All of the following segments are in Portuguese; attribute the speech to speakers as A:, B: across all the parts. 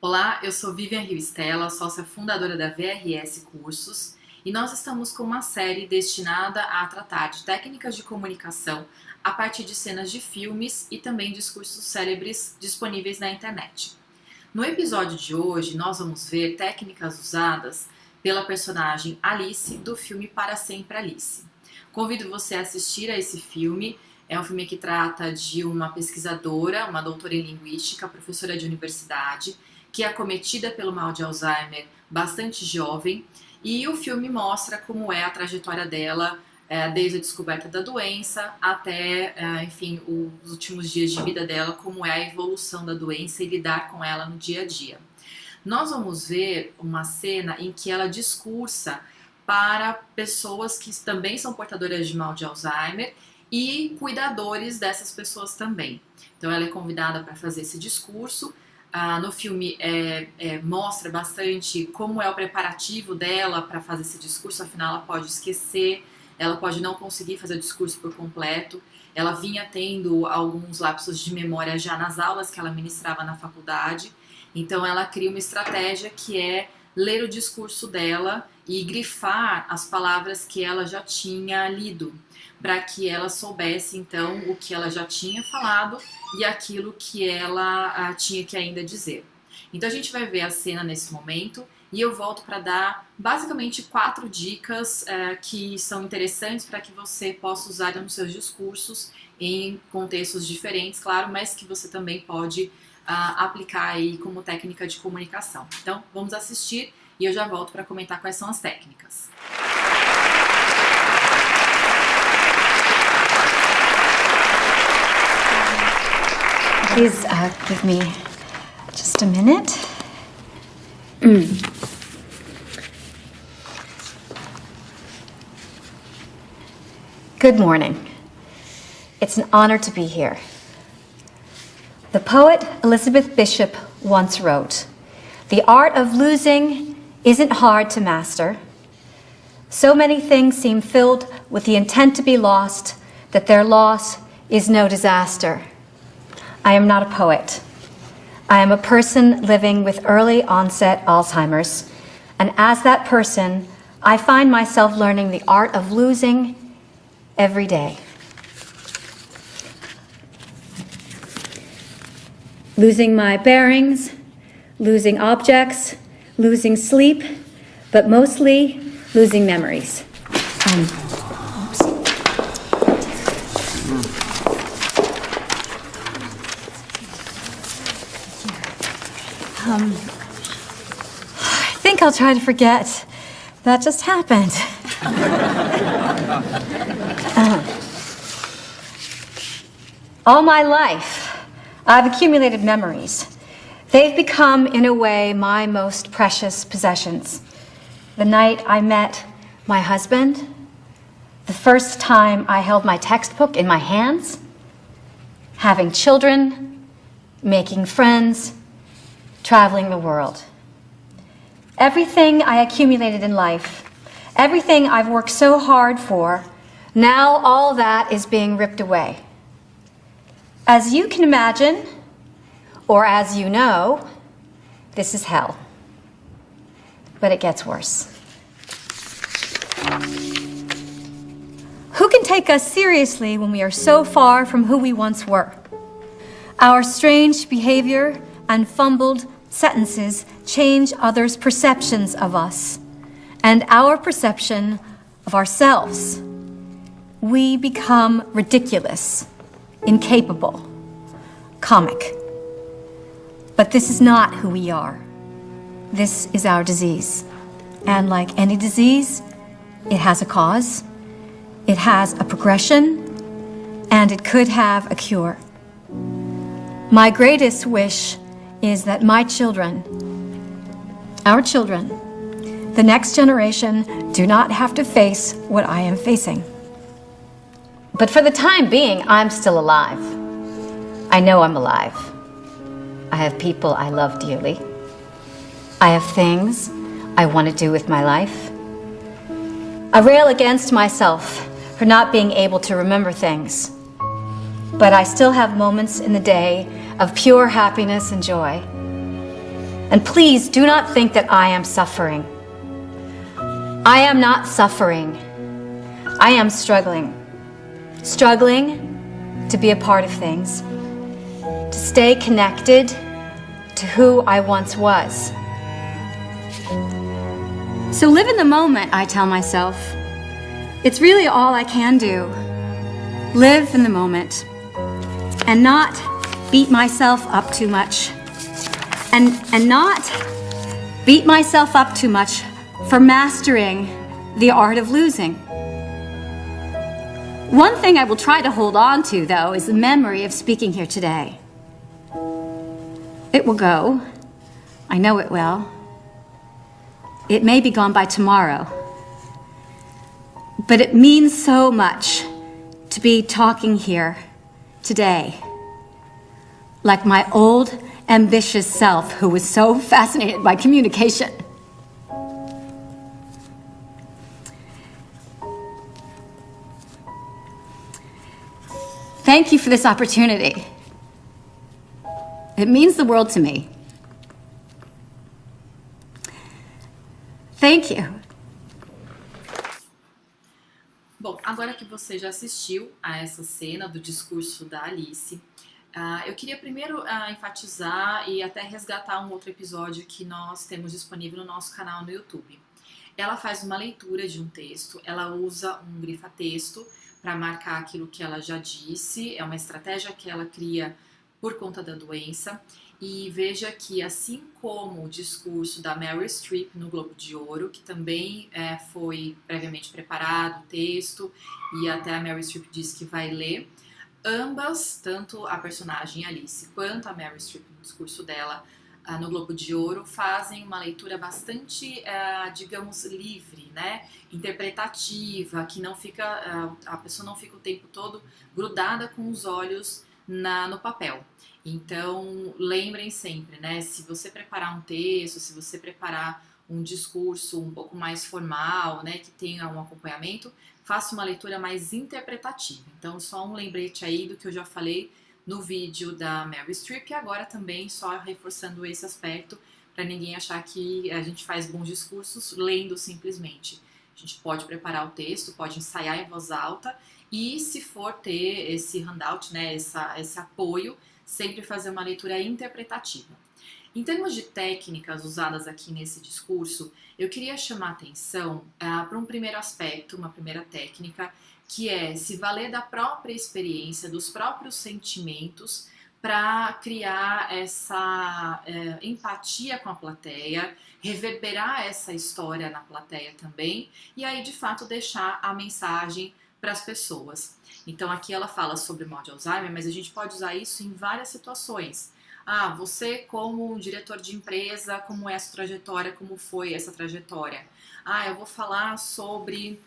A: Olá, eu sou Vivian Rivestella, sócia fundadora da VRS Cursos, e nós estamos com uma série destinada a tratar de técnicas de comunicação a partir de cenas de filmes e também discursos célebres disponíveis na internet. No episódio de hoje, nós vamos ver técnicas usadas pela personagem Alice do filme Para Sempre Alice. Convido você a assistir a esse filme. É um filme que trata de uma pesquisadora, uma doutora em linguística, professora de universidade, que é acometida pelo mal de Alzheimer bastante jovem, e o filme mostra como é a trajetória dela desde a descoberta da doença até, enfim, os últimos dias de vida dela, como é a evolução da doença e lidar com ela no dia a dia. Nós vamos ver uma cena em que ela discursa para pessoas que também são portadoras de mal de Alzheimer e cuidadores dessas pessoas também. Então ela é convidada para fazer esse discurso. No filme mostra bastante como é o preparativo dela para fazer esse discurso, afinal ela pode esquecer, ela pode não conseguir fazer o discurso por completo. Ela vinha tendo alguns lapsos de memória já nas aulas que ela ministrava na faculdade, então ela cria uma estratégia que é ler o discurso dela e grifar as palavras que ela já tinha lido, para que ela soubesse então o que ela já tinha falado e aquilo que ela tinha que ainda dizer. Então a gente vai ver a cena nesse momento e eu volto para dar basicamente 4 dicas que são interessantes para que você possa usar nos seus discursos em contextos diferentes, claro, mas que você também pode aplicar aí como técnica de comunicação. Então vamos assistir e eu já volto para comentar quais são as técnicas.
B: Please give me just a minute. Good morning. It's an honor to be here. The poet Elizabeth Bishop once wrote, "The art of losing isn't hard to master. So many things seem filled with the intent to be lost that their loss is no disaster." I am not a poet. I am a person living with early onset Alzheimer's, and as that person, I find myself learning the art of losing every day. Losing my bearings, losing objects, losing sleep, but mostly losing memories. I think I'll try to forget that just happened. All my life, I've accumulated memories. They've become, in a way, my most precious possessions. The night I met my husband, the first time I held my textbook in my hands, having children, making friends, traveling the world. Everything I accumulated in life, everything I've worked so hard for, now all that is being ripped away. As you can imagine, or as you know, this is hell. But it gets worse. Who can take us seriously when we are so far from who we once were? Our strange behavior and fumbled sentences change others' perceptions of us and our perception of ourselves. We become ridiculous, incapable, comic. But this is not who we are. This is our disease. And like any disease, it has a cause, it has a progression, and it could have a cure. My greatest wish is that my children, our children, the next generation, do not have to face what I am facing. But for the time being, I'm still alive. I know I'm alive. I have people I love dearly. I have things I want to do with my life. I rail against myself for not being able to remember things. But I still have moments in the day of pure happiness and joy. And please do not think that I am suffering. I am not suffering. I am struggling. Struggling to be a part of things. To stay connected to who I once was. So live in the moment, I tell myself. It's really all I can do. Live in the moment. And not beat myself up too much. And not beat myself up too much for mastering the art of losing. One thing I will try to hold on to, though, is the memory of speaking here today. It will go. I know it will. It may be gone by tomorrow. But it means so much to be talking here today. Like my old, ambitious self who was so fascinated by communication. Thank you for this opportunity. It means the world to me. Thank you.
A: Bom, agora que você já assistiu a essa cena do discurso da Alice, eu queria primeiro enfatizar e até resgatar um outro episódio que nós temos disponível no nosso canal no YouTube. Ela faz uma leitura de um texto, ela usa um grifa-texto para marcar aquilo que ela já disse, é uma estratégia que ela cria por conta da doença. E veja que, assim como o discurso da Meryl Streep no Globo de Ouro, que também foi previamente preparado o texto, e até a Meryl Streep disse que vai ler, ambas, tanto a personagem Alice quanto a Meryl Streep no discurso dela no Globo de Ouro, fazem uma leitura bastante, digamos, livre, né? Interpretativa, que não fica, a pessoa não fica o tempo todo grudada com os olhos no papel. Então, lembrem sempre, né? Se você preparar um texto, se você preparar um discurso um pouco mais formal, né, que tenha um acompanhamento, faça uma leitura mais interpretativa. Então, só um lembrete aí do que eu já falei no vídeo da Meryl Streep, e agora também só reforçando esse aspecto, para ninguém achar que a gente faz bons discursos lendo simplesmente. A gente pode preparar o texto, pode ensaiar em voz alta, e se for ter esse handout, né, esse apoio, sempre fazer uma leitura interpretativa. Em termos de técnicas usadas aqui nesse discurso, eu queria chamar a atenção para um primeiro aspecto, uma primeira técnica, que é se valer da própria experiência, dos próprios sentimentos, para criar essa empatia com a plateia, reverberar essa história na plateia também, e aí de fato deixar a mensagem para as pessoas. Então aqui ela fala sobre o mal de Alzheimer, mas a gente pode usar isso em várias situações. Você como diretor de empresa, como é a sua trajetória, como foi essa trajetória? Eu vou falar sobre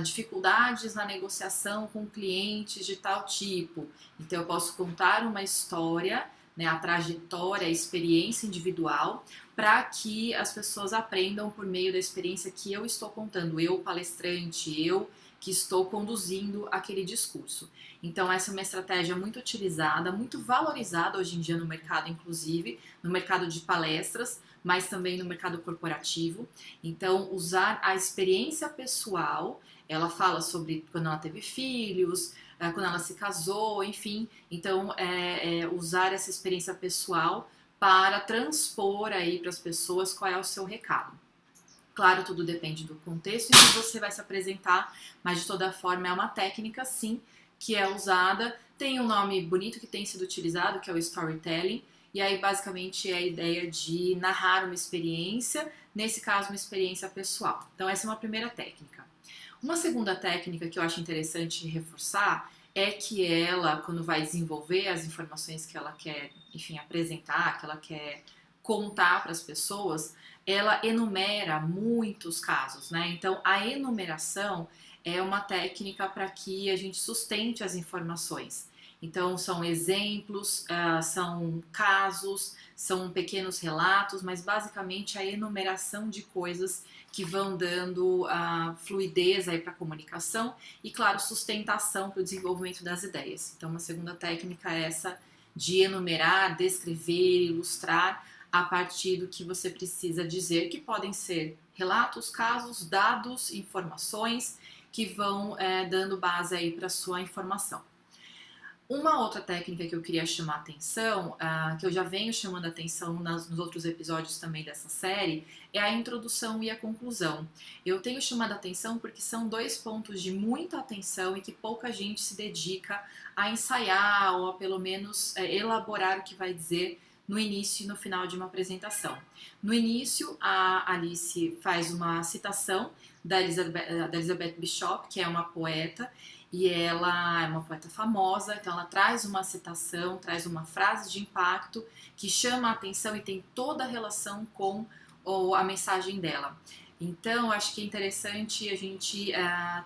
A: dificuldades na negociação com clientes de tal tipo. Então eu posso contar uma história, né, a trajetória, a experiência individual, para que as pessoas aprendam por meio da experiência que eu estou contando, eu palestrante, eu que estou conduzindo aquele discurso. Então essa é uma estratégia muito utilizada, muito valorizada hoje em dia no mercado, inclusive no mercado de palestras, mas também no mercado corporativo. Então usar a experiência pessoal, ela fala sobre quando ela teve filhos, quando ela se casou, enfim. Então usar essa experiência pessoal para transpor aí para as pessoas qual é o seu recado. Claro, tudo depende do contexto em que você vai se apresentar, mas de toda forma é uma técnica, sim, que é usada. Tem um nome bonito que tem sido utilizado, que é o storytelling, e aí basicamente é a ideia de narrar uma experiência, nesse caso uma experiência pessoal. Então essa é uma primeira técnica. Uma segunda técnica que eu acho interessante reforçar é que ela, quando vai desenvolver as informações que ela quer, enfim, apresentar, que ela quer contar para as pessoas, ela enumera muitos casos, né? Então, a enumeração é uma técnica para que a gente sustente as informações. Então, são exemplos, são casos, são pequenos relatos, mas basicamente a enumeração de coisas que vão dando fluidez aí para a comunicação e, claro, sustentação para o desenvolvimento das ideias. Então, uma segunda técnica é essa de enumerar, descrever, ilustrar a partir do que você precisa dizer, que podem ser relatos, casos, dados, informações que vão dando base aí para sua informação. Uma outra técnica que eu queria chamar a atenção, que eu já venho chamando a atenção nos outros episódios também dessa série, é a introdução e a conclusão. Eu tenho chamado a atenção porque são 2 pontos de muita atenção e que pouca gente se dedica a ensaiar ou a pelo menos elaborar o que vai dizer no início e no final de uma apresentação. No início, a Alice faz uma citação da Elizabeth Bishop, que é uma poeta, e ela é uma poeta famosa, então ela traz uma citação, traz uma frase de impacto que chama a atenção e tem toda a relação com a mensagem dela. Então, acho que é interessante a gente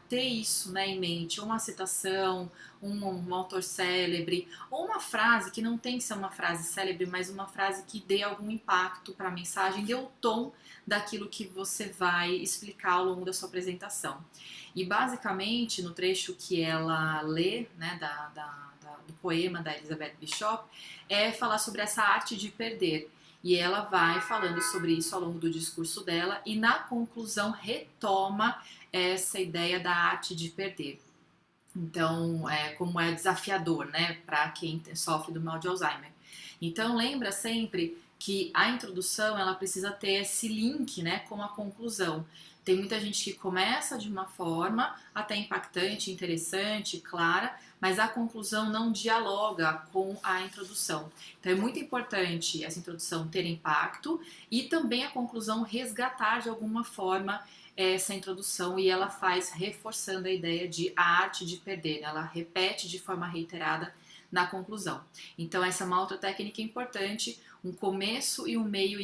A: ter isso, né, em mente, uma citação, um autor célebre, ou uma frase que não tem que ser uma frase célebre, mas uma frase que dê algum impacto para a mensagem, dê o tom daquilo que você vai explicar ao longo da sua apresentação. E basicamente, no trecho que ela lê, né, do poema da Elizabeth Bishop, é falar sobre essa arte de perder. E ela vai falando sobre isso ao longo do discurso dela e na conclusão retoma essa ideia da arte de perder. Então, como é desafiador, né, para quem sofre do mal de Alzheimer. Então, lembra sempre que a introdução ela precisa ter esse link, né, com a conclusão. Tem muita gente que começa de uma forma até impactante, interessante, clara, mas a conclusão não dialoga com a introdução. Então é muito importante essa introdução ter impacto e também a conclusão resgatar de alguma forma essa introdução e ela faz reforçando a ideia de a arte de perder, ela repete de forma reiterada na conclusão. Então essa é uma outra técnica importante, um começo e um meio,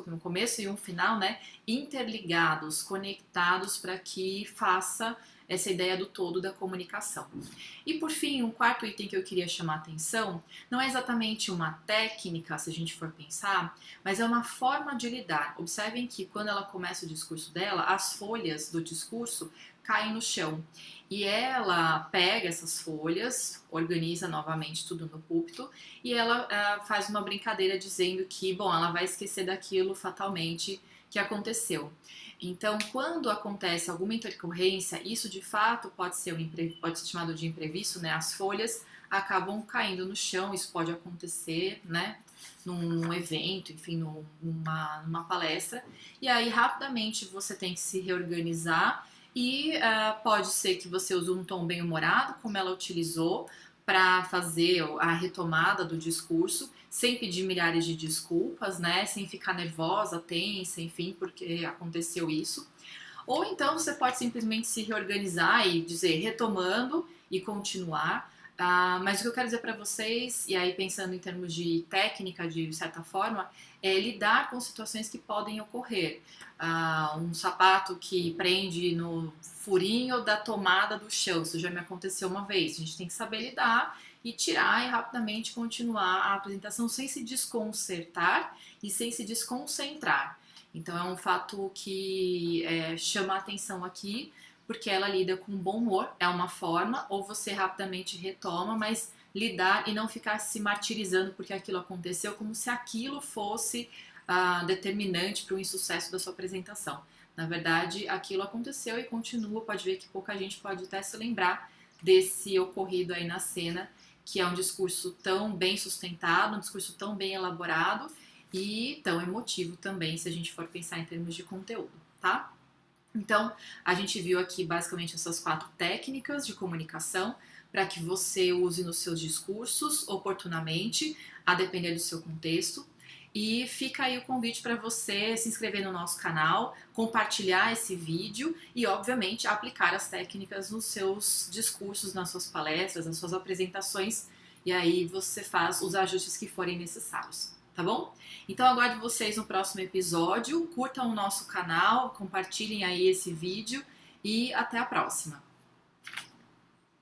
A: um começo e um final, né, interligados, conectados para que faça essa ideia do todo da comunicação. E por fim, um quarto item que eu queria chamar a atenção, não é exatamente uma técnica, se a gente for pensar, mas é uma forma de lidar. Observem que quando ela começa o discurso dela, as folhas do discurso caem no chão. E ela pega essas folhas, organiza novamente tudo no púlpito e ela faz uma brincadeira dizendo que, bom, ela vai esquecer daquilo fatalmente que aconteceu. Então, quando acontece alguma intercorrência, isso de fato pode ser chamado de imprevisto, né? As folhas acabam caindo no chão, isso pode acontecer, né? Num evento, enfim, numa palestra. E aí, rapidamente, você tem que se reorganizar e pode ser que você use um tom bem-humorado, como ela utilizou, para fazer a retomada do discurso, sem pedir milhares de desculpas, né? Sem ficar nervosa, tensa, enfim, porque aconteceu isso. Ou então você pode simplesmente se reorganizar e dizer retomando e continuar. Mas o que eu quero dizer para vocês, e aí pensando em termos de técnica, de certa forma, é lidar com situações que podem ocorrer. Um sapato que prende no furinho da tomada do chão, isso já me aconteceu uma vez. A gente tem que saber lidar e tirar e rapidamente continuar a apresentação sem se desconcertar e sem se desconcentrar. Então é um fato que chama a atenção aqui, porque ela lida com bom humor, é uma forma, ou você rapidamente retoma, mas lidar e não ficar se martirizando porque aquilo aconteceu, como se aquilo fosse determinante para o insucesso da sua apresentação. Na verdade, aquilo aconteceu e continua, pode ver que pouca gente pode até se lembrar desse ocorrido aí na cena, que é um discurso tão bem sustentado, um discurso tão bem elaborado e tão emotivo também, se a gente for pensar em termos de conteúdo, tá? Então, a gente viu aqui basicamente essas 4 técnicas de comunicação para que você use nos seus discursos oportunamente, a depender do seu contexto. E fica aí o convite para você se inscrever no nosso canal, compartilhar esse vídeo e, obviamente, aplicar as técnicas nos seus discursos, nas suas palestras, nas suas apresentações, e aí você faz os ajustes que forem necessários. Tá bom? Então aguardo vocês no próximo episódio, curtam o nosso canal, compartilhem aí esse vídeo e até a próxima!